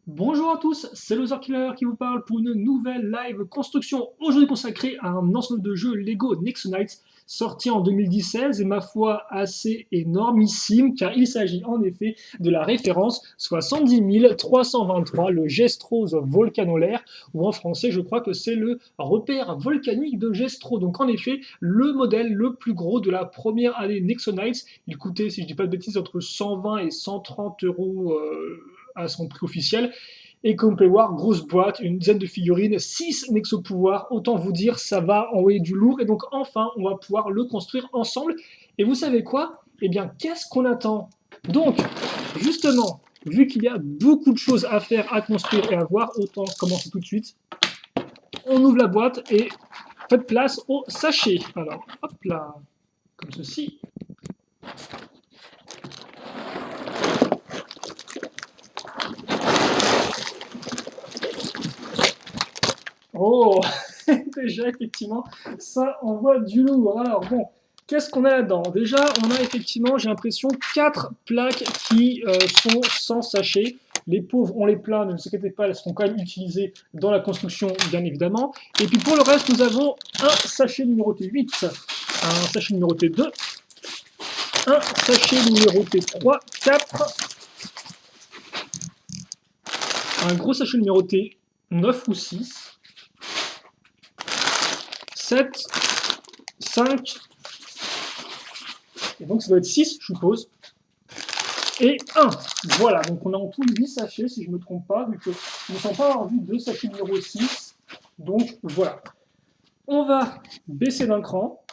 Bonjour à tous, c'est Loser Killer qui vous parle pour une nouvelle live construction aujourd'hui consacrée à un ensemble de jeux Lego Nexo Knights sorti en 2016 et ma foi assez énormissime car il s'agit en effet de la référence 70 323, le Gestros volcanolaire, ou en français je crois que c'est le repère volcanique de Gestro. Donc en effet le modèle le plus gros de la première année Nexo Knights, il coûtait si je dis pas de bêtises entre 120 et 130 euros à son prix officiel. Et comme on peut voir, grosse boîte, une dizaine de figurines, 6 Nexo pouvoirs, autant vous dire, ça va envoyer du lourd. Et donc enfin, on va pouvoir le construire ensemble. Et vous savez quoi? Eh bien, qu'est-ce qu'on attend? Donc, justement, vu qu'il y a beaucoup de choses à faire, à construire et à voir, autant commencer tout de suite. On ouvre la boîte et faites place au sachet. Alors, hop là, comme ceci. Oh, déjà, effectivement, ça envoie du lourd. Alors, bon, qu'est-ce qu'on a là-dedans? Déjà, on a effectivement, j'ai l'impression, 4 plaques qui sont sans sachet. Les pauvres, on les plaint, ne vous inquiétez pas, elles seront quand même utilisées dans la construction, bien évidemment. Et puis pour le reste, nous avons un sachet numéroté 8, un sachet numéroté 2, un sachet numéroté 3, 4, un gros sachet numéroté 9 ou 6, 7, 5, et donc ça doit être 6, je suppose, et 1. Voilà, donc on a en tout 8 sachets, si je ne me trompe pas, vu que je ne sens pas avoir vu 2 sachets numéro 6. Donc voilà. On va baisser d'un cran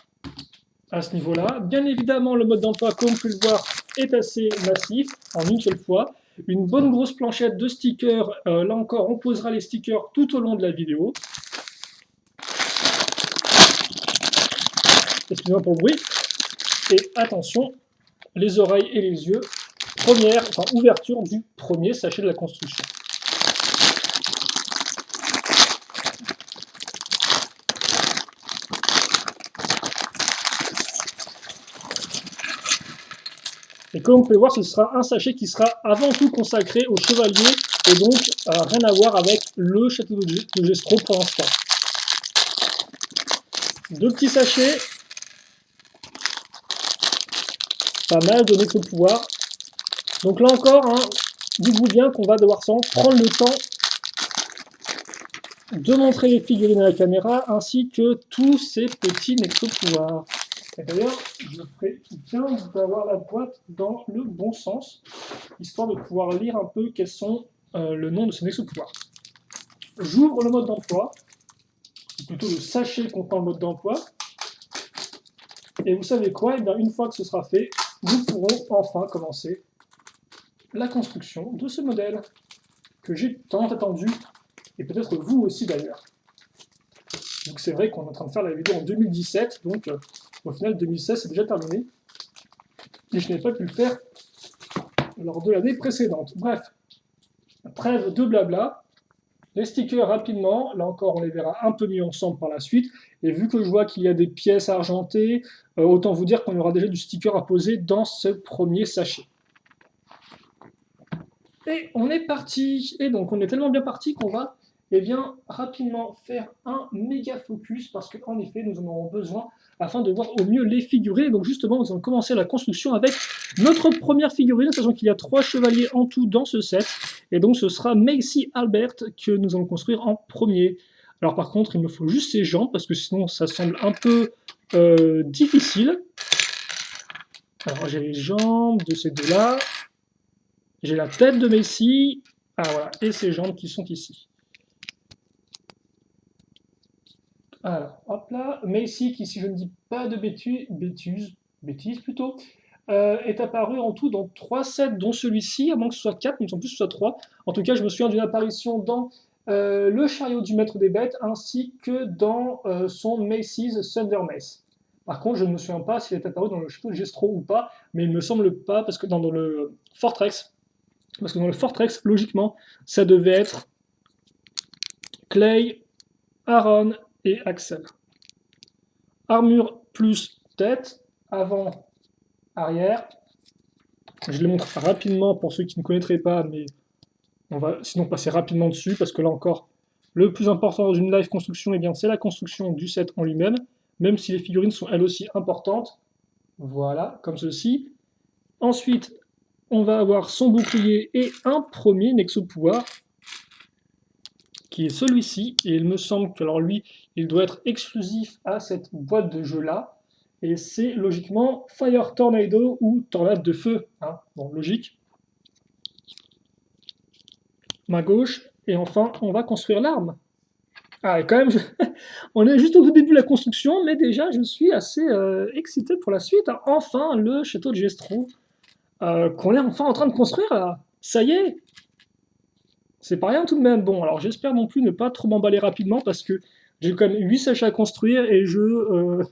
à ce niveau-là. Bien évidemment, le mode d'emploi, comme vous pouvez le voir, est assez massif, en une seule fois. Une bonne grosse planchette de stickers. Là encore, on posera les stickers tout au long de la vidéo. Excusez-moi pour le bruit. Et attention, les oreilles et les yeux. Ouverture du premier sachet de la construction. Et comme vous pouvez voir, ce sera un sachet qui sera avant tout consacré aux chevaliers et donc rien à voir avec le château de Gestro pour l'instant. Deux petits sachets. Pas mal de Nexo pouvoir. Donc là encore, hein, dites-vous bien qu'on va devoir s'en prendre le temps de montrer les figurines à la caméra ainsi que tous ces petits Nexo pouvoirs. Et d'ailleurs, je ferai bien d'avoir la boîte dans le bon sens, histoire de pouvoir lire un peu quels sont le nom de ces Nexo pouvoirs. J'ouvre le mode d'emploi, plutôt le sachet contenant le mode d'emploi. Et vous savez quoi? Et bien, une fois que ce sera fait, nous pourrons enfin commencer la construction de ce modèle que j'ai tant attendu, et peut-être vous aussi d'ailleurs. Donc c'est vrai qu'on est en train de faire la vidéo en 2017, donc au final 2016 c'est déjà terminé, et je n'ai pas pu le faire lors de l'année précédente. Bref, trêve de blabla. Les stickers rapidement, là encore on les verra un peu mieux ensemble par la suite, et vu que je vois qu'il y a des pièces argentées, autant vous dire qu'on aura déjà du sticker à poser dans ce premier sachet. Et on est parti, et donc on est tellement bien parti qu'on va rapidement faire un méga focus, parce qu'en effet nous en aurons besoin afin de voir au mieux les figurines. Donc justement nous allons commencer la construction avec notre première figurine, sachant qu'il y a 3 chevaliers en tout dans ce set, et donc ce sera Macy Albert que nous allons construire en premier. Alors par contre il me faut juste ses jambes, parce que sinon ça semble un peu difficile. Alors j'ai les jambes de ces deux-là, j'ai la tête de Macy, voilà, et ses jambes qui sont ici. Alors, hop là, Macy qui, si je ne dis pas de bêtises plutôt, est apparu en tout dans 3 sets, dont celui-ci, à moins que ce soit 4, mais il me semble plus que ce soit 3. En tout cas, je me souviens d'une apparition dans le chariot du maître des bêtes, ainsi que dans son Macy's Thunder Mace. Par contre, je ne me souviens pas s'il est apparu dans le château de Gestro ou pas, mais il ne me semble pas, parce que dans le Fortress, logiquement, ça devait être Clay, Aaron et Axel. Armure plus tête, avant, arrière. Je les montre rapidement pour ceux qui ne connaîtraient pas, mais On va sinon passer rapidement dessus, parce que là encore, le plus important dans une live construction, eh bien, c'est la construction du set en lui-même, même si les figurines sont elles aussi importantes. Voilà, comme ceci. Ensuite, on va avoir son bouclier et un premier Nexo Pouvoir, qui est celui-ci. Et il me semble que, alors lui, il doit être exclusif à cette boîte de jeu-là. Et c'est logiquement Fire Tornado ou Tornade de Feu. Hein. Bon, logique. Main gauche. Et enfin, on va construire l'arme. Ah, et quand même, on est juste au tout début de la construction, mais déjà, je suis assez excité pour la suite. Hein. Enfin, le château de Gestro, qu'on est enfin en train de construire, là. Ça y est, c'est pas rien tout de même. Bon, alors j'espère non plus ne pas trop m'emballer rapidement, parce que j'ai quand même 8 sèches à construire, et je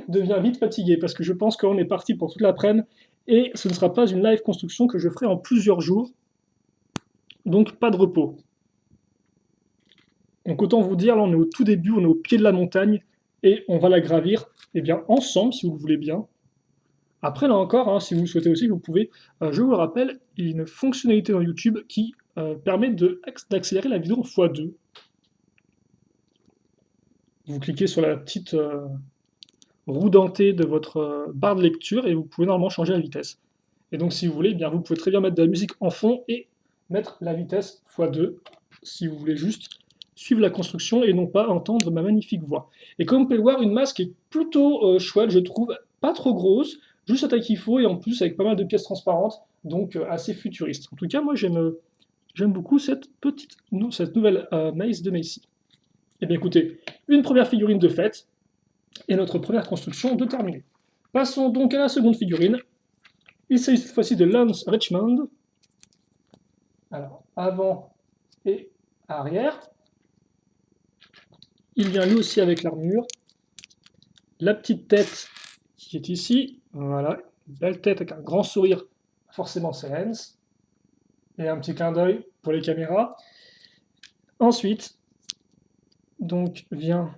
deviens vite fatigué, parce que je pense qu'on est parti pour toute l'après-midi, et ce ne sera pas une live construction que je ferai en plusieurs jours, donc pas de repos. Donc autant vous dire, là on est au tout début, on est au pied de la montagne, et on va la gravir eh bien, ensemble, si vous le voulez bien. Après, là encore, hein, si vous le souhaitez aussi, vous pouvez, je vous le rappelle, il y a une fonctionnalité dans YouTube qui permet d'accélérer la vidéo en x2. Vous cliquez sur la petite roue dentée de votre barre de lecture et vous pouvez normalement changer la vitesse. Et donc, si vous voulez, eh bien, vous pouvez très bien mettre de la musique en fond et mettre la vitesse x2 si vous voulez juste suivre la construction et non pas entendre ma magnifique voix. Et comme vous pouvez le voir, une masse qui est plutôt chouette, je trouve, pas trop grosse, juste la taille qu'il faut et en plus avec pas mal de pièces transparentes, donc assez futuriste. En tout cas, moi j'aime beaucoup cette nouvelle Maze de Macy. Et bien écoutez, une première figurine de fête et notre première construction de terminée. Passons donc à la seconde figurine. Il s'agit cette fois-ci de Lance Richmond. Alors, avant et arrière. Il vient lui aussi avec l'armure. La petite tête qui est ici. Voilà, une belle tête avec un grand sourire. Forcément, c'est Lance. Et un petit clin d'œil pour les caméras. Ensuite, donc vient...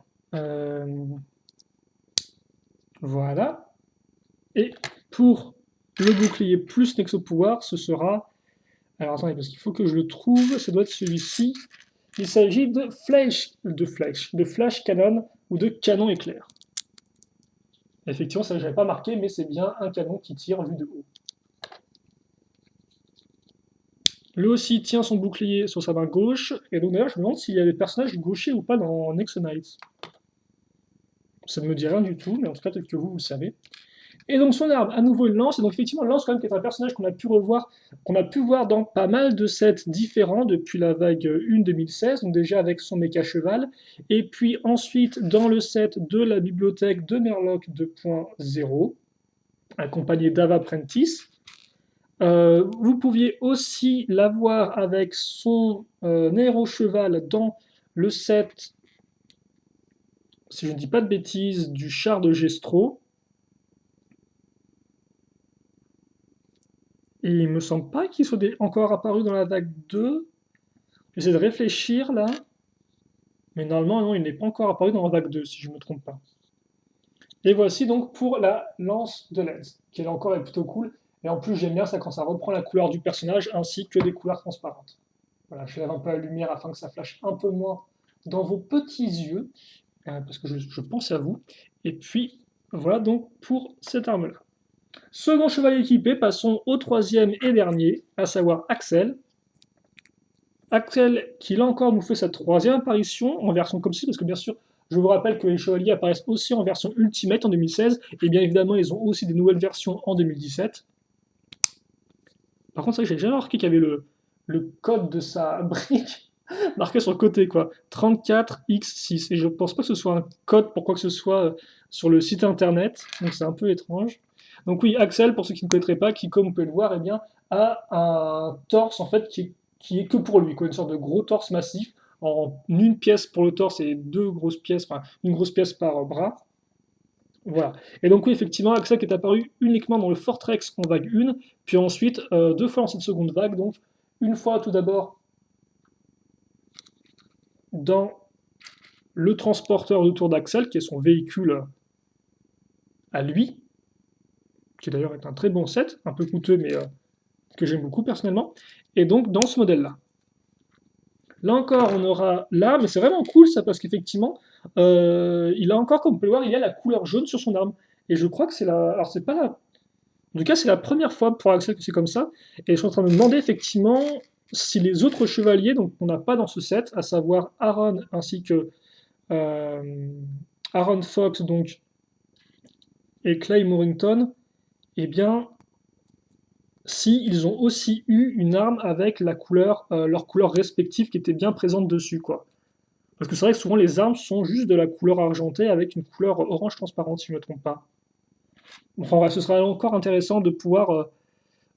voilà. Et pour le bouclier plus Nexo Pouvoir, ce sera... Alors attendez, parce qu'il faut que je le trouve. Ça doit être celui-ci. Il s'agit de Flash Cannon ou de canon éclair. Effectivement, ça je n'avais pas marqué, mais c'est bien un canon qui tire vu de haut. Lui aussi tient son bouclier sur sa main gauche, et donc d'ailleurs je me demande s'il y a des personnages gauchers ou pas dans Nexo Knights. Ça ne me dit rien du tout, mais en tout cas peut-être que vous le savez. Et donc son arme, à nouveau une lance, et donc effectivement Lance quand même qui est un personnage qu'on a pu revoir, qu'on a pu voir dans pas mal de sets différents depuis la vague 1 2016, donc déjà avec son méca cheval, et puis ensuite dans le set de la bibliothèque de Merlock 2.0, accompagné d'Ava Prentice. Vous pouviez aussi l'avoir avec son aérocheval dans le set, si je ne dis pas de bêtises, du char de Gestro. Et il me semble pas qu'il soit encore apparu dans la vague 2. J'essaie de réfléchir là. Mais normalement, non, il n'est pas encore apparu dans la vague 2, si je ne me trompe pas. Et voici donc pour la lance de Lens, qui est encore plutôt cool. Et en plus, j'aime bien ça quand ça reprend la couleur du personnage ainsi que des couleurs transparentes. Voilà, je lève un peu la lumière afin que ça flash un peu moins dans vos petits yeux, parce que je pense à vous. Et puis, voilà donc pour cette arme-là. Second cheval équipé, passons au troisième et dernier, à savoir Axel. Axel, qui là encore nous fait sa troisième apparition en version comme ci, parce que bien sûr, je vous rappelle que les chevaliers apparaissent aussi en version Ultimate en 2016, et bien évidemment, ils ont aussi des nouvelles versions en 2017. Par contre, c'est vrai que j'ai jamais remarqué qu'il y avait le code de sa brique marqué sur le côté, quoi. 34X6. Et je pense pas que ce soit un code pour quoi que ce soit sur le site internet, donc c'est un peu étrange. Donc oui, Axel, pour ceux qui ne connaîtraient pas, qui, comme vous pouvez le voir, eh bien, a un torse en fait qui est que pour lui, quoi, une sorte de gros torse massif, en une pièce pour le torse et deux grosses pièces, enfin une grosse pièce par bras. Voilà. Et donc oui, effectivement, Axel qui est apparu uniquement dans le Fortrex en vague 1, puis ensuite deux fois dans cette seconde vague, donc une fois tout d'abord dans le transporteur de tour d'Axel, qui est son véhicule à lui, qui d'ailleurs est un très bon set, un peu coûteux, mais que j'aime beaucoup personnellement, et donc dans ce modèle-là. Là encore, on aura là, mais c'est vraiment cool ça, parce qu'effectivement, il a encore, comme on peut le voir, il y a la couleur jaune sur son arme. Et je crois que c'est la... Alors c'est pas la... En tout cas, c'est la première fois pour Axel que c'est comme ça. Et je suis en train de me demander effectivement si les autres chevaliers, donc on n'a pas dans ce set, à savoir Aaron ainsi que euh, Aaron Fox donc, et Clay Morrington, eh bien, si ils ont aussi eu une arme avec la couleur, leur couleur respective qui était bien présente dessus, quoi. Parce que c'est vrai que souvent les armes sont juste de la couleur argentée avec une couleur orange transparente, si je ne me trompe pas. Enfin, ouais, ce sera encore intéressant de pouvoir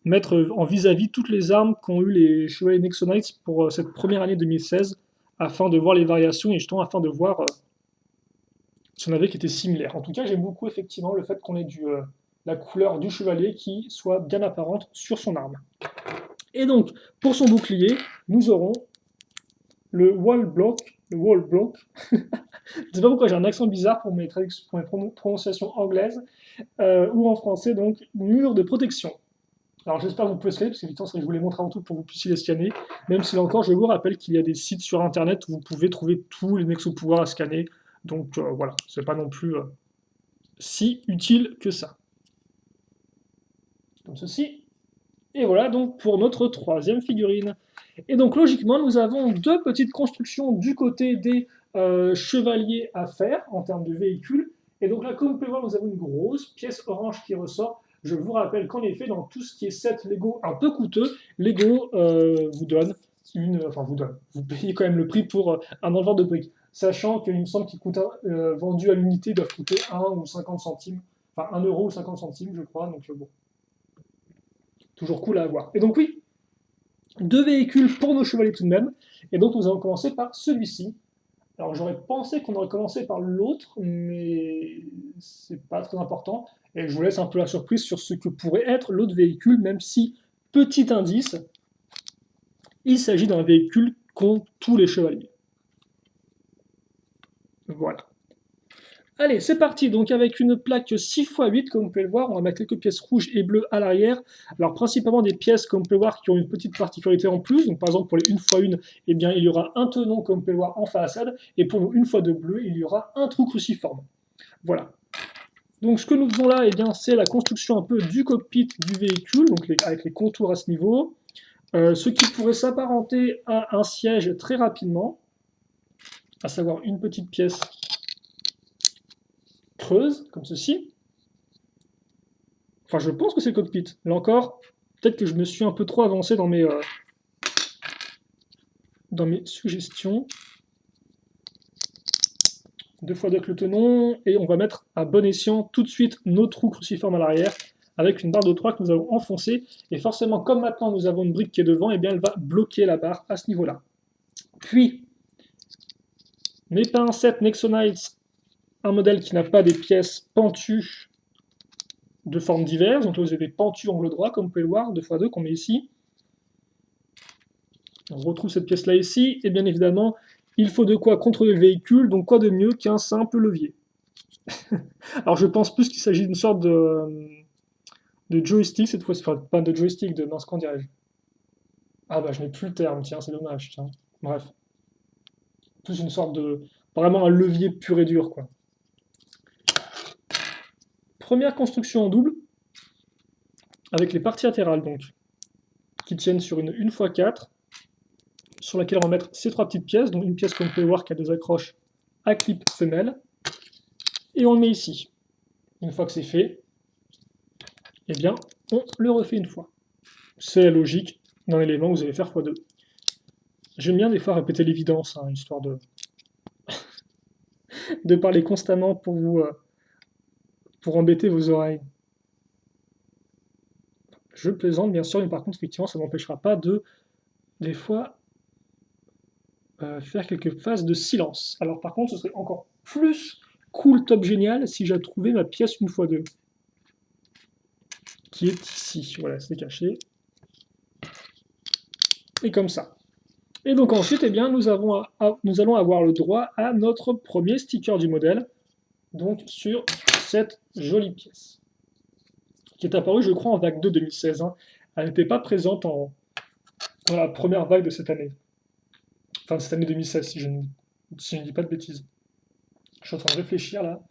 mettre en vis-à-vis toutes les armes qu'ont eu les chevaliers Nexonites pour cette première année 2016, afin de voir les variations et justement afin de voir si on avait qui était similaire. En tout cas, j'aime beaucoup effectivement le fait qu'on ait la couleur du chevalier qui soit bien apparente sur son arme. Et donc, pour son bouclier, nous aurons le wall block. Le wall block. Je ne sais pas pourquoi j'ai un accent bizarre pour mes prononciations anglaises, ou en français, donc mur de protection. Alors j'espère que vous pouvez scanner, parce que je vous les montre avant tout pour que vous puissiez les scanner. Même si là encore, je vous rappelle qu'il y a des sites sur internet où vous pouvez trouver tous les Nexo pouvoirs à scanner. Donc voilà, c'est pas non plus si utile que ça. Comme ceci. Et voilà donc pour notre troisième figurine. Et donc logiquement, nous avons deux petites constructions du côté des chevaliers à faire en termes de véhicules. Et donc là, comme vous pouvez voir, nous avons une grosse pièce orange qui ressort. Je vous rappelle qu'en effet, dans tout ce qui est set Lego un peu coûteux, Lego vous donne vous payez quand même le prix pour un enleveur de briques. Sachant qu'il me semble qu'ils coûtent vendus à l'unité doivent coûter 1 ou 50 centimes, enfin 1 euro ou 50 centimes, je crois. Donc bon, toujours cool à avoir. Et donc oui, deux véhicules pour nos chevaliers tout de même. Et donc nous allons commencer par celui-ci. Alors j'aurais pensé qu'on aurait commencé par l'autre, mais c'est pas très important. Et je vous laisse un peu la surprise sur ce que pourrait être l'autre véhicule, même si, petit indice, il s'agit d'un véhicule qu'ont tous les chevaliers. Voilà. Allez, c'est parti. Donc avec une plaque 6x8, comme vous pouvez le voir, on va mettre quelques pièces rouges et bleues à l'arrière. Alors principalement des pièces, comme vous pouvez le voir, qui ont une petite particularité en plus. Donc par exemple pour les 1x1, eh bien, il y aura un tenon, comme vous pouvez le voir, en façade. Et pour nos 1x2 bleu, il y aura un trou cruciforme. Voilà. Donc ce que nous faisons là, eh bien, c'est la construction un peu du cockpit du véhicule, donc avec les contours à ce niveau. Ce qui pourrait s'apparenter à un siège très rapidement, à savoir une petite pièce creuse, comme ceci. Enfin, je pense que c'est le cockpit. Là encore, peut-être que je me suis un peu trop avancé dans mes suggestions. 2x2 avec le tenon, et on va mettre à bon escient tout de suite nos trous cruciformes à l'arrière, avec une barre de 3 que nous allons enfoncer, et forcément, comme maintenant nous avons une brique qui est devant, et bien elle va bloquer la barre à ce niveau-là. Puis, mes pincettes Nexonites, un modèle qui n'a pas des pièces pentues de formes diverses, donc là vous avez des pentues angle droit, comme vous pouvez le voir, 2x2 qu'on met ici. On retrouve cette pièce-là ici, et bien évidemment, il faut de quoi contrôler le véhicule, donc quoi de mieux qu'un simple levier. Alors je pense plus qu'il s'agit d'une sorte de joystick cette fois-ci, enfin pas de joystick, de mince, qu'en dirais-je. Ah bah je n'ai plus le terme, tiens, c'est dommage, tiens. Bref. Plus une sorte de... Vraiment un levier pur et dur, quoi. Première construction en double, avec les parties latérales, donc, qui tiennent sur une 1x4, sur laquelle on va mettre ces trois petites pièces, donc une pièce comme vous pouvez voir qui a des accroches à clip femelle, et on le met ici. Une fois que c'est fait, eh bien, on le refait une fois. C'est la logique d'un élément que vous allez faire x2. J'aime bien des fois répéter l'évidence, hein, histoire de parler constamment pour embêter vos oreilles. Je plaisante bien sûr, mais par contre, effectivement, ça ne m'empêchera pas de, des fois, faire quelques phases de silence. Alors par contre, ce serait encore plus cool, top génial, si j'ai trouvé ma pièce 1x2, qui est ici. Voilà, c'est caché. Et comme ça. Et donc ensuite, eh bien, nous allons avoir le droit à notre premier sticker du modèle, donc sur cette jolie pièce, qui est apparue, je crois, en vague 2 2016. Hein. Elle n'était pas présente dans la première vague de cette année. Enfin, de cette année 2016, si je ne dis pas de bêtises. Je suis en train de réfléchir là.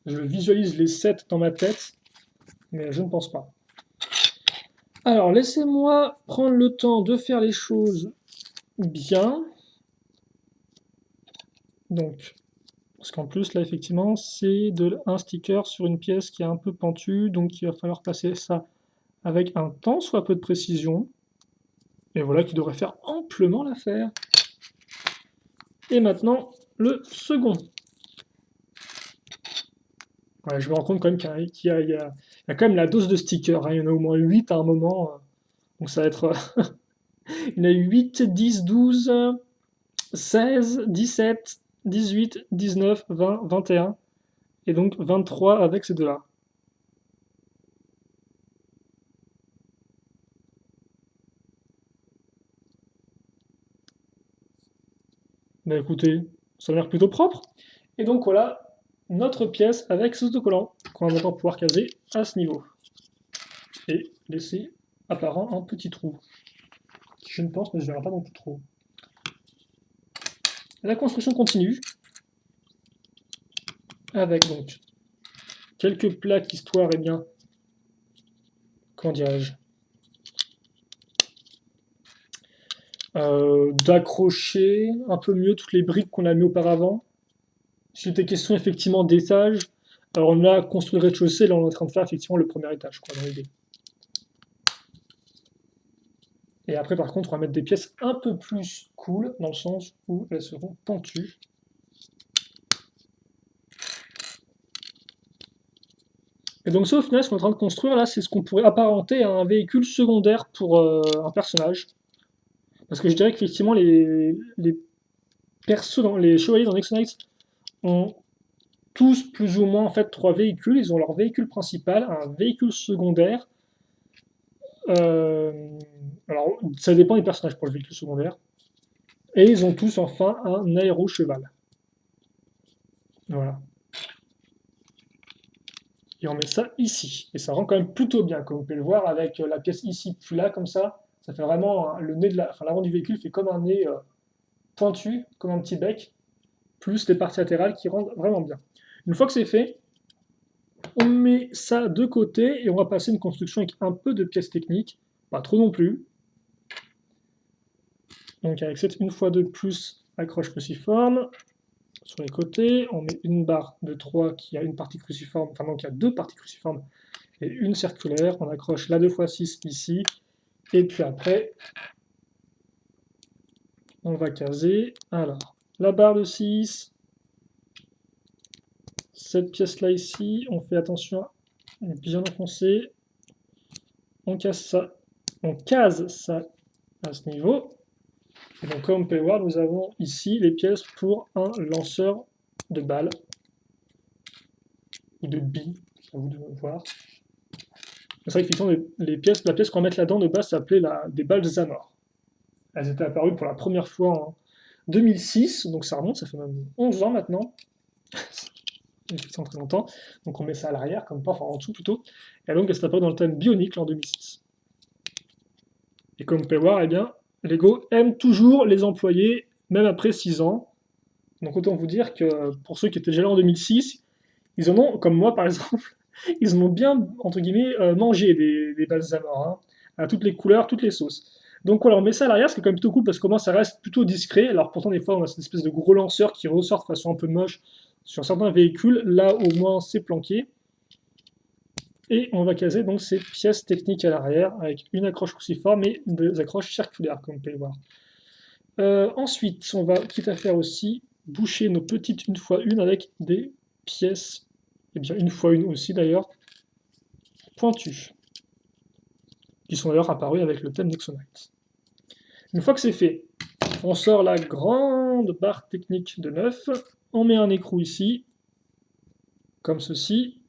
Je visualise les sets dans ma tête, mais je ne pense pas. Alors, laissez-moi prendre le temps de faire les choses bien. Donc, parce qu'en plus, là, effectivement, c'est un sticker sur une pièce qui est un peu pentue, donc il va falloir passer ça avec un tant soit peu de précision. Et voilà qui devrait faire amplement l'affaire. Et maintenant, le second. Ouais, je me rends compte quand même qu'il y a quand même la dose de stickers, hein. Il y en a au moins 8 à un moment. Donc ça va être... il y en a 8, 10, 12, 16, 17, 18, 19, 20, 21. Et donc 23 avec ces deux-là. Bah écoutez, ça a l'air plutôt propre. Et donc voilà notre pièce avec ce autocollant qu'on va maintenant pouvoir caser à ce niveau. Et laisser apparent un petit trou. Qui, je ne pense ne se verra pas non plus trop. La construction continue. Avec donc quelques plaques histoire, et bien, comment dirais-je, d'accrocher un peu mieux toutes les briques qu'on a mis auparavant. Si c'était question effectivement d'étage, alors on a construit le rez-de-chaussée, là on est en train de faire effectivement le premier étage, quoi, dans l'idée. Et après par contre on va mettre des pièces un peu plus cool, dans le sens où elles seront pentues. Et donc ça au final ce qu'on est en train de construire là, c'est ce qu'on pourrait apparenter à un véhicule secondaire pour un personnage. Parce que je dirais qu'effectivement les persos, les chevaliers dans Nexo Knights ont tous plus ou moins en fait trois véhicules. Ils ont leur véhicule principal, un véhicule secondaire. Alors, ça dépend des personnages pour le véhicule secondaire. Et ils ont tous enfin un aéro-cheval. Voilà. Et on met ça ici. Et ça rend quand même plutôt bien, comme vous pouvez le voir, avec la pièce ici, puis là, comme ça. Ça fait vraiment le nez de l'avant du véhicule fait comme un nez pointu, comme un petit bec, plus les parties latérales qui rendent vraiment bien. Une fois que c'est fait, on met ça de côté et on va passer une construction avec un peu de pièces techniques, pas trop non plus. Donc avec cette une fois de plus accroche cruciforme sur les côtés, on met une barre de 3 qui a une partie cruciforme, enfin donc il y a deux parties cruciformes et une circulaire, on accroche la 2x6 ici, et puis après on va caser, alors la barre de 6, cette pièce là ici, on fait attention à bien enfoncer, on case ça à ce niveau. Et donc comme vous pouvez voir, nous avons ici les pièces pour un lanceur de balles, ou de billes, à vous de voir. C'est vrai qu'effectivement, la pièce qu'on va mettre là-dedans de base s'appelait des balles Zamor. Elles étaient apparues pour la première fois en 2006, donc ça remonte, ça fait même 11 ans maintenant. C'est très longtemps. Donc on met ça à l'arrière, comme pas, enfin en dessous plutôt. Et donc elle s'est apparue dans le thème Bionicle en 2006. Et comme vous pouvez voir, eh bien, Lego aime toujours les employés, même après 6 ans. Donc autant vous dire que pour ceux qui étaient déjà là en 2006, ils en ont, comme moi par exemple, ils en ont bien, entre guillemets, mangé des balsamores, hein, à toutes les couleurs, toutes les sauces. Donc voilà, on met ça à l'arrière, ce qui est quand même plutôt cool parce que comment ça reste plutôt discret. Alors pourtant, des fois, on a cette espèce de gros lanceur qui ressort de façon un peu moche sur certains véhicules. Là, au moins, c'est planqué. Et on va caser donc ces pièces techniques à l'arrière avec une accroche cruciforme et des accroches circulaires, comme vous pouvez le voir. Ensuite, on va, quitte à faire aussi, boucher nos petites une fois une avec des pièces, et bien une fois une aussi d'ailleurs, pointues, qui sont d'ailleurs apparues avec le thème Nexo Knights. Une fois que c'est fait, on sort la grande barre technique de 9, on met un écrou ici, comme ceci,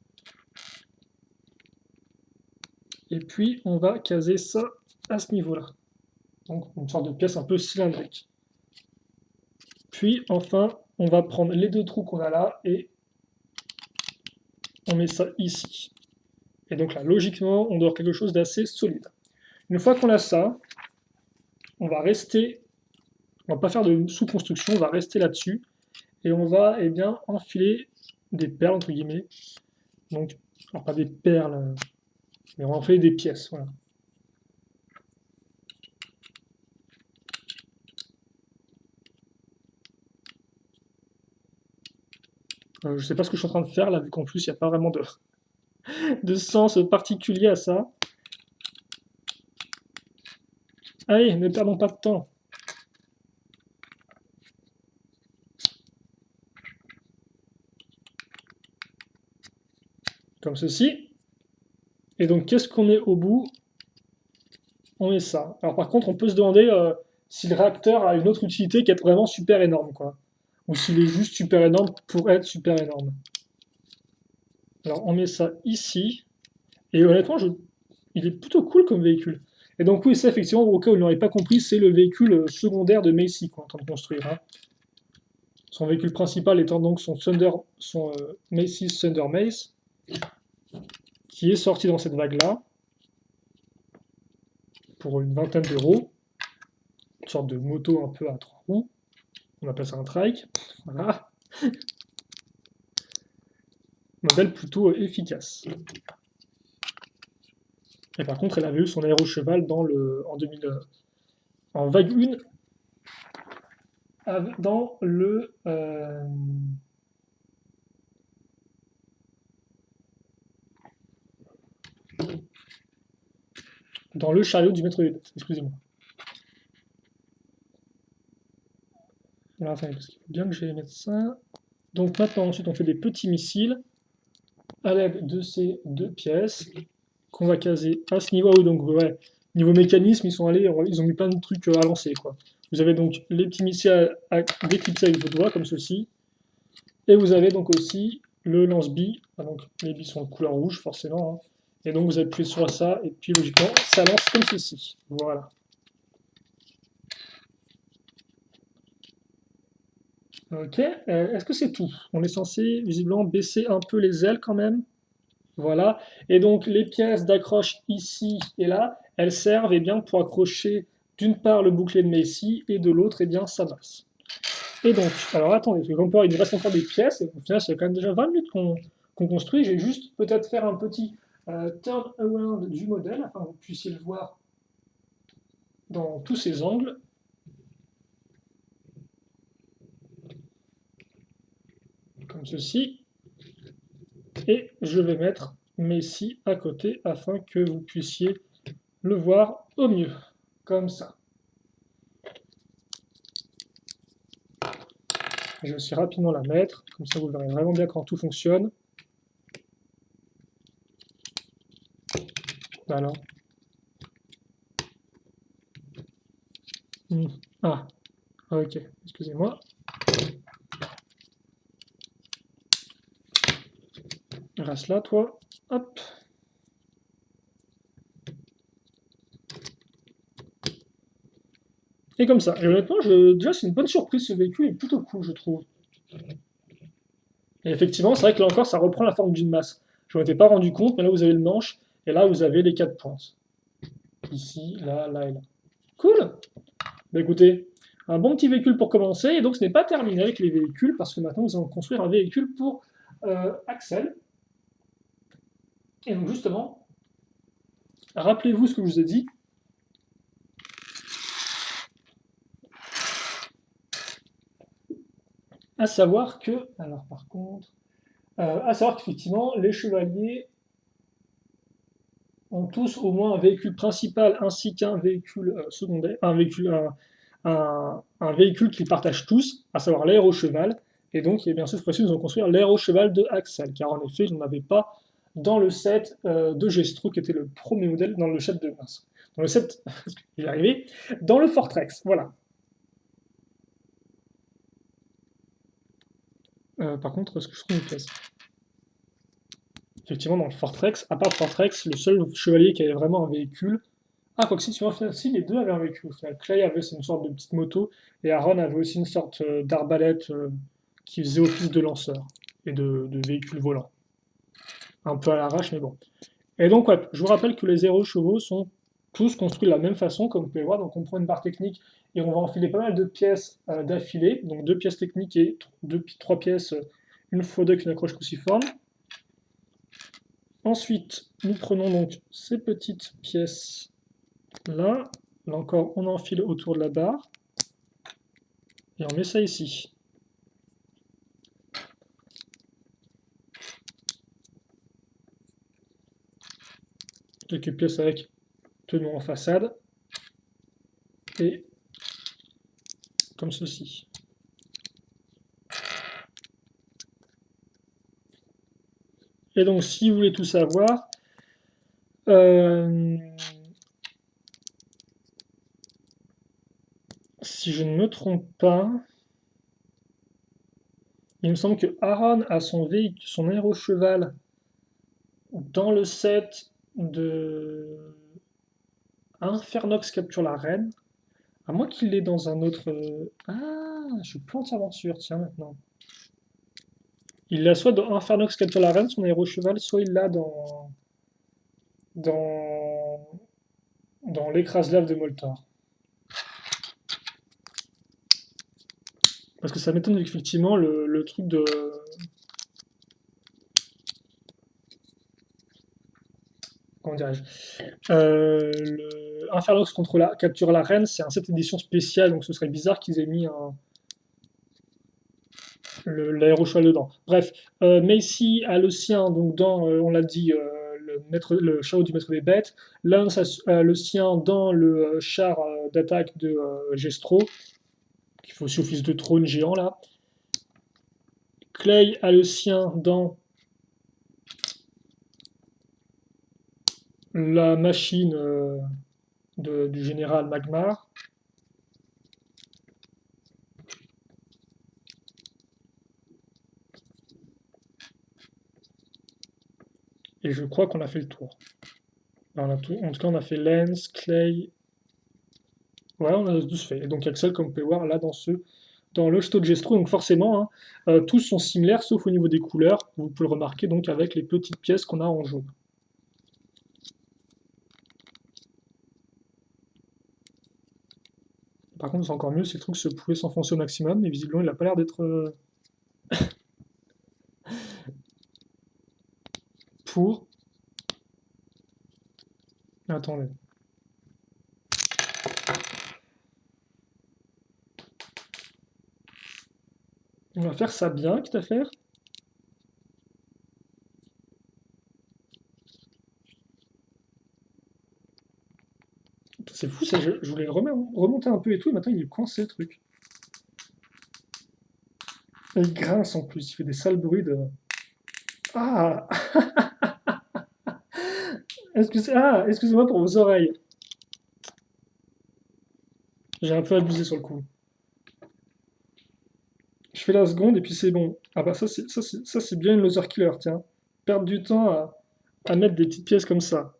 et puis on va caser ça à ce niveau-là. Donc une sorte de pièce un peu cylindrique. Puis enfin, on va prendre les deux trous qu'on a là et on met ça ici. Et donc là, logiquement, on doit avoir quelque chose d'assez solide. Une fois qu'on a ça, on va rester On va pas faire de sous-construction, on va rester là-dessus. Et on va eh bien, enfiler des perles, entre guillemets. Donc, alors pas des perles, mais on va enfiler des pièces, voilà. Je sais pas ce que je suis en train de faire là, vu qu'en plus il n'y a pas vraiment de sens particulier à ça. Allez, ne perdons pas de temps. Comme ceci. Et donc, qu'est-ce qu'on met au bout? On met ça. Alors par contre, on peut se demander si le réacteur a une autre utilité qui est vraiment super énorme, quoi. Ou s'il est juste super énorme pour être super énorme. Alors on met ça ici. Et honnêtement, il est plutôt cool comme véhicule. Et donc oui, ça effectivement, au cas où vous n'aurez pas compris, c'est le véhicule secondaire de Macy qu'on est en train de construire. Hein. Son véhicule principal étant donc son Macy's Thunder Mace, qui est sorti dans cette vague-là, pour une vingtaine d'euros. Une sorte de moto un peu à 3 roues. On appelle ça un trike. Voilà. Modèle plutôt efficace. Et par contre, elle avait eu son aérocheval en vague 1, dans le chariot du maître des bêtes, excusez-moi. Alors attendez, parce qu'il faut bien que je mettre ça. Donc maintenant, ensuite, on fait des petits missiles à l'aide de ces deux pièces qu'on va caser à ce niveau. Donc ouais, niveau mécanisme, ils sont allés, ils ont mis plein de trucs à lancer, quoi. Vous avez donc les petits missiles à déclipser avec vos doigts, comme ceci. Et vous avez donc aussi le lance-billes. Donc les billes sont de couleur rouge, forcément. Hein. Et donc vous appuyez sur ça, et puis logiquement, ça lance comme ceci. Voilà. Ok, est-ce que c'est tout? On est censé visiblement baisser un peu les ailes quand même. Voilà. Et donc les pièces d'accroche ici et là, elles servent eh bien, pour accrocher d'une part le bouclier de Macy et de l'autre eh bien sa masse. Et donc, alors attendez, parce que comme il nous reste encore des pièces, et au final c'est quand même déjà 20 minutes qu'on construit, j'ai juste peut-être faire un petit turn around du modèle, afin que vous puissiez le voir dans tous ses angles. Comme ceci. Et je vais mettre Messi à côté afin que vous puissiez le voir au mieux. Comme ça. Je vais aussi rapidement la mettre, comme ça vous verrez vraiment bien quand tout fonctionne. Alors. Ah, ok, excusez-moi. Reste là, toi. Hop. Et comme ça. Et honnêtement, déjà, c'est une bonne surprise, ce véhicule est plutôt cool, je trouve. Et effectivement, c'est vrai que là encore, ça reprend la forme d'une masse. Je ne m'étais pas rendu compte, mais là, vous avez le manche, et là, vous avez les 4 pointes. Ici, là, là et là. Cool. Bah écoutez, un bon petit véhicule pour commencer, et donc ce n'est pas terminé avec les véhicules, parce que maintenant, nous allons construire un véhicule pour Axel. Et donc justement, rappelez-vous ce que je vous ai dit. À savoir que, alors par contre, à savoir qu'effectivement, les chevaliers ont tous au moins un véhicule principal ainsi qu'un véhicule secondaire, un véhicule qu'ils partagent tous, à savoir l'aérocheval. Et donc, et bien sûr, cette fois-ci, nous allons construire l'aérocheval de Axel, car en effet, je n'en avais pas dans le set de Gestro, qui était le premier modèle, dans le set de mince. Dans le set, j'y vais arriver, dans le Fortrex, voilà. Par contre, est-ce que je trouve une pièce? Effectivement, dans le Fortrex, à part le Fortrex, le seul chevalier qui avait vraiment un véhicule. Ah, quoi que si, les deux avaient un véhicule. Clay avait une sorte de petite moto, et Aaron avait aussi une sorte d'arbalète qui faisait office de lanceur et de véhicule volant. Un peu à l'arrache, mais bon. Et donc, ouais, je vous rappelle que les 0 chevaux sont tous construits de la même façon, comme vous pouvez voir. Donc, on prend une barre technique et on va enfiler pas mal de pièces d'affilée, donc 2 pièces techniques et 3 pièces, une faux duck, une accroche cruciforme. Ensuite, nous prenons donc ces petites pièces là. Là encore, on enfile autour de la barre et on met ça ici. Quelques pièces avec tenons en façade et comme ceci. Et donc, si vous voulez tout savoir, si je ne me trompe pas, il me semble que Aaron a son véhicule, son aérocheval dans le set de Infernox capture la reine, à moins qu'il l'ait dans un autre. Ah, je suis plus entièrement sûr, tiens maintenant. Il l'a soit dans Infernox capture la reine, son aérocheval, soit il l'a dans, dans l'écrase-lave de Moltar. Parce que ça m'étonne effectivement le truc de. Comment dirais-je le Infernox contre la capture la reine, c'est un set édition spéciale, donc ce serait bizarre qu'ils aient mis l'aérocheval dedans. Bref, Macy a le sien, donc dans, on l'a dit, le chariot du maître des bêtes. Lance a le sien dans le char d'attaque de Gestro, qui fait aussi office de trône géant là. Clay a le sien dans la machine du général Magmar. Et je crois qu'on a fait le tour. On a tout, en tout cas, on a fait Lens, Clay. Ouais, on a tous fait. Et donc Axel, comme vous pouvez voir là dans le château de Gestro, donc forcément, hein, tous sont similaires sauf au niveau des couleurs. Vous pouvez le remarquer donc avec les petites pièces qu'on a en jaune. Par contre, c'est encore mieux si le truc se pouvait s'enfoncer au maximum, mais visiblement, il n'a pas l'air d'être pour. Attendez. On va faire ça bien, quitte à faire. C'est fou, ça, je voulais remonter un peu et tout, et maintenant il est coincé le truc. Et il grince en plus, il fait des sales bruits de. Ah excusez-moi pour vos oreilles. J'ai un peu abusé sur le coup. Je fais la seconde et puis c'est bon. Ah bah ça c'est bien une loser killer, tiens. Perdre du temps à mettre des petites pièces comme ça.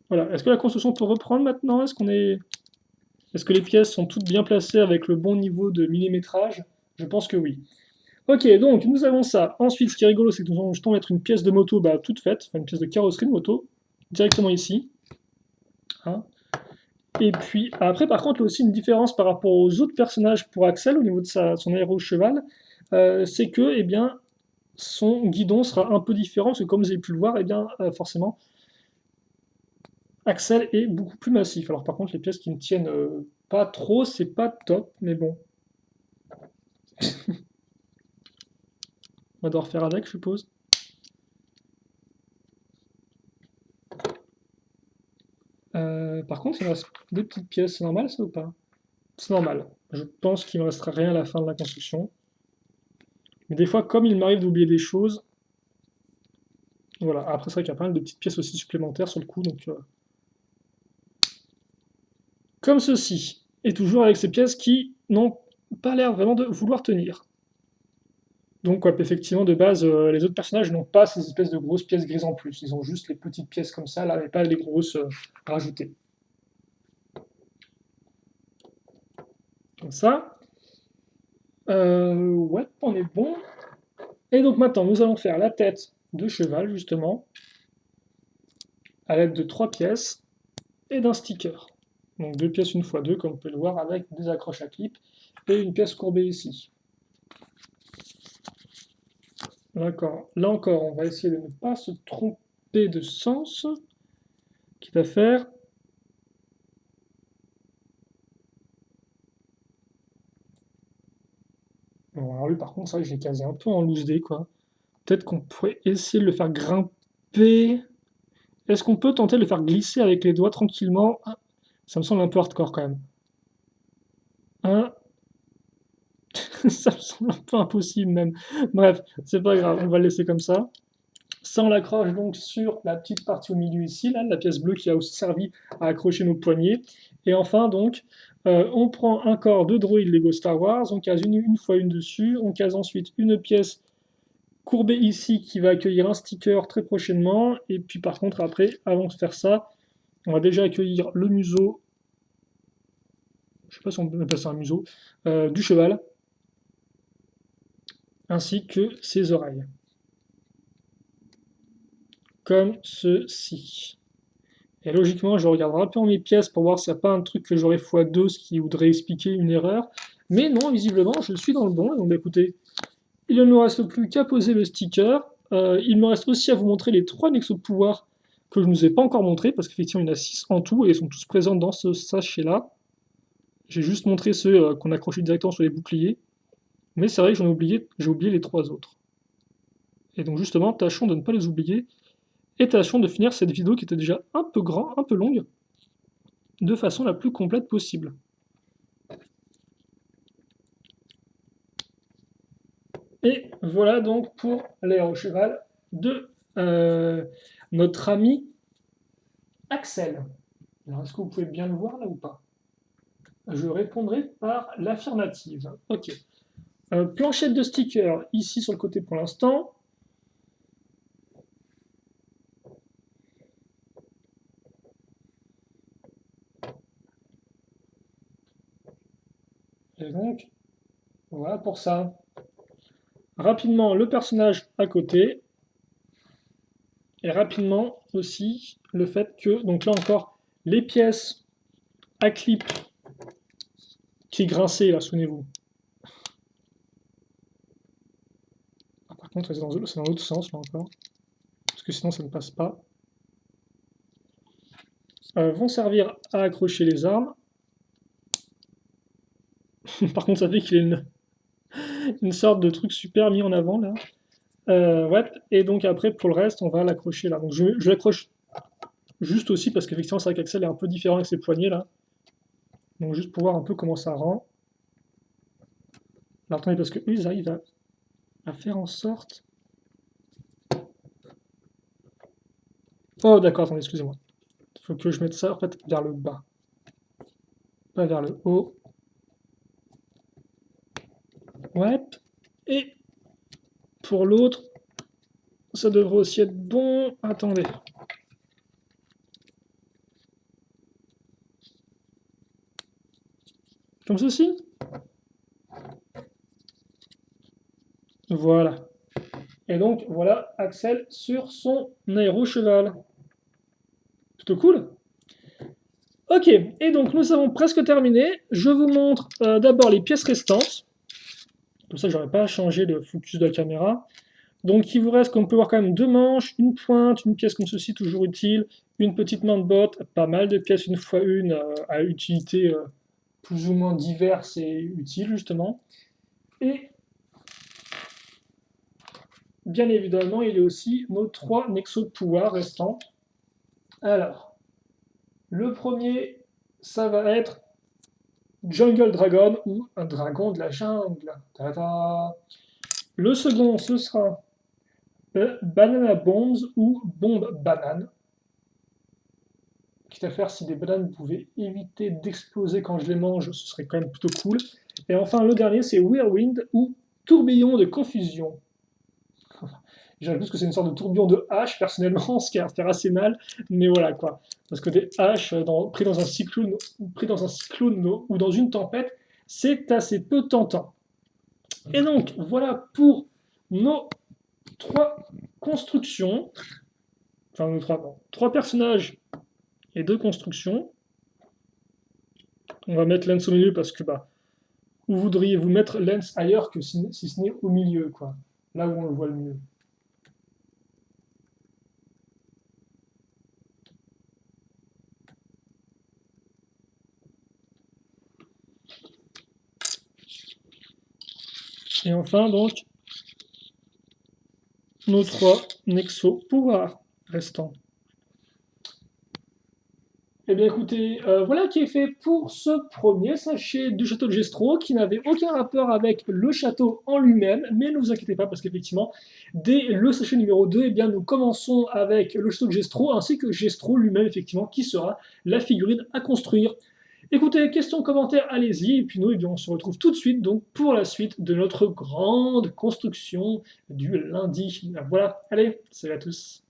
Voilà. Est-ce que la construction peut reprendre maintenant? Est-ce que les pièces sont toutes bien placées avec le bon niveau de millimétrage? Je pense que oui. Ok, donc nous avons ça. Ensuite, ce qui est rigolo, c'est que nous allons justement mettre une pièce de moto toute faite, enfin une pièce de carrosserie de moto, directement ici. Hein. Et puis après, par contre, il y a aussi une différence par rapport aux autres personnages pour Axel au niveau de son aéro-cheval, c'est que, eh bien, son guidon sera un peu différent, parce que comme vous avez pu le voir, eh bien, forcément, Axel est beaucoup plus massif. Alors par contre, les pièces qui ne tiennent pas trop, c'est pas top, mais bon. On va devoir faire avec, je suppose. Par contre, il me reste des petites pièces, c'est normal ça ou pas? C'est normal. Je pense qu'il ne me restera rien à la fin de la construction. Mais des fois, comme il m'arrive d'oublier des choses, voilà. Après, c'est vrai qu'il y a pas mal de petites pièces aussi supplémentaires sur le coup, donc comme ceci. Et toujours avec ces pièces qui n'ont pas l'air vraiment de vouloir tenir. Donc, ouais, effectivement, de base, les autres personnages n'ont pas ces espèces de grosses pièces grises en plus. Ils ont juste les petites pièces comme ça, là, mais pas les grosses rajoutées. Comme ça. Ouais, on est bon. Et donc maintenant, nous allons faire la tête de cheval, justement, à l'aide de 3 pièces et d'un sticker. Donc 2 pièces 1 x 2, comme vous pouvez le voir, avec des accroches à clip, et une pièce courbée ici. D'accord. Là encore, on va essayer de ne pas se tromper de sens. Qui va faire... Bon, alors lui, par contre, c'est vrai que je l'ai casé un peu en loose day, quoi. Peut-être qu'on pourrait essayer de le faire grimper. Est-ce qu'on peut tenter de le faire glisser avec les doigts tranquillement? Ah, ça me semble un peu hardcore quand même. Hein. Ça me semble un peu impossible même. Bref, c'est pas grave, on va le laisser comme ça. Ça, on l'accroche donc sur la petite partie au milieu ici, là, la pièce bleue qui a aussi servi à accrocher nos poignets. Et enfin, donc, on prend un corps de droïde Lego Star Wars, on case une fois une dessus, on case ensuite une pièce courbée ici qui va accueillir un sticker très prochainement. Et puis par contre, après, avant de faire ça, on va déjà accueillir le museau, je sais pas si on peut appeler ça un museau, du cheval, ainsi que ses oreilles. Comme ceci. Et logiquement, je regarderai un peu mes pièces pour voir s'il n'y a pas un truc que j'aurais x2, ce qui voudrait expliquer une erreur. Mais non, visiblement, je suis dans le bon. Donc, bah, écoutez, il ne nous reste plus qu'à poser le sticker. Il me reste aussi à vous montrer les 3 Nexo de pouvoir que je ne vous ai pas encore montré, parce qu'effectivement, il y en a 6 en tout, et ils sont tous présents dans ce sachet-là. J'ai juste montré ceux qu'on accrochait directement sur les boucliers. Mais c'est vrai que j'ai oublié les 3 autres. Et donc justement, tâchons de ne pas les oublier, et tâchons de finir cette vidéo qui était déjà un peu grand, un peu longue, de façon la plus complète possible. Et voilà donc pour l'air au cheval de notre ami Axel. Alors, est-ce que vous pouvez bien le voir là ou pas? Je répondrai par l'affirmative. Ok. Planchette de stickers ici sur le côté pour l'instant. Et donc, voilà pour ça. Rapidement, le personnage à côté. Et rapidement aussi, le fait que, donc là encore, les pièces à clip qui grinçaient, là, souvenez-vous. Ah, par contre, c'est dans l'autre sens, là encore. Parce que sinon, ça ne passe pas. Vont servir à accrocher les armes. Par contre, ça fait qu'il y a une sorte de truc super mis en avant, là. Ouais, et donc après, pour le reste, on va l'accrocher là. Donc je l'accroche juste aussi parce qu'effectivement, c'est vrai qu'Axel est un peu différent avec ses poignets là. Donc juste pour voir un peu comment ça rend. Alors attendez, parce que eux, ils arrivent à faire en sorte. Oh, d'accord, attendez, excusez-moi. Il faut que je mette ça en fait vers le bas, pas vers le haut. Ouais, et pour l'autre, ça devrait aussi être bon. Attendez. Comme ceci. Voilà. Et donc, voilà Axel sur son aéro-cheval. Plutôt cool. Ok, et donc nous avons presque terminé. Je vous montre d'abord les pièces restantes. Comme ça, j'aurais pas changé le focus de la caméra. Donc il vous reste, comme on peut voir, quand même 2 manches, une pointe, une pièce comme ceci, toujours utile, une petite main de botte, pas mal de pièces 1 x 1 à utilité plus ou moins diverses et utiles, justement. Et bien évidemment, il y a aussi nos 3 nexos de pouvoir restants. Alors, le premier, ça va être Jungle Dragon ou un dragon de la jungle. Ta-da. Le second, ce sera Banana Bombs ou Bombe Banane. Quitte à faire si des bananes pouvaient éviter d'exploser quand je les mange, ce serait quand même plutôt cool. Et enfin, le dernier, c'est Whirlwind ou Tourbillon de confusion. J'aurais plus que c'est une sorte de tourbillon de hache, personnellement, ce qui va faire assez mal, mais voilà quoi. Parce que des haches pris dans un cyclone ou dans une tempête, c'est assez peu tentant. Et donc, voilà pour nos 3 constructions. Enfin, nos 3 personnages et 2 constructions. On va mettre Lens au milieu parce que bah, vous voudriez vous mettre Lens ailleurs que si ce n'est au milieu, quoi. Là où on le voit le mieux. Et enfin, donc, nos 3 Nexo pouvoirs restants. Eh bien écoutez, voilà qui est fait pour ce premier sachet du château de Gestro, qui n'avait aucun rapport avec le château en lui-même, mais ne vous inquiétez pas, parce qu'effectivement, dès le sachet numéro 2, eh bien, nous commençons avec le château de Gestro, ainsi que Gestro lui-même, effectivement, qui sera la figurine à construire. Écoutez, questions, commentaires, allez-y, et puis nous, eh bien, on se retrouve tout de suite donc, pour la suite de notre grande construction du lundi. Voilà, allez, salut à tous.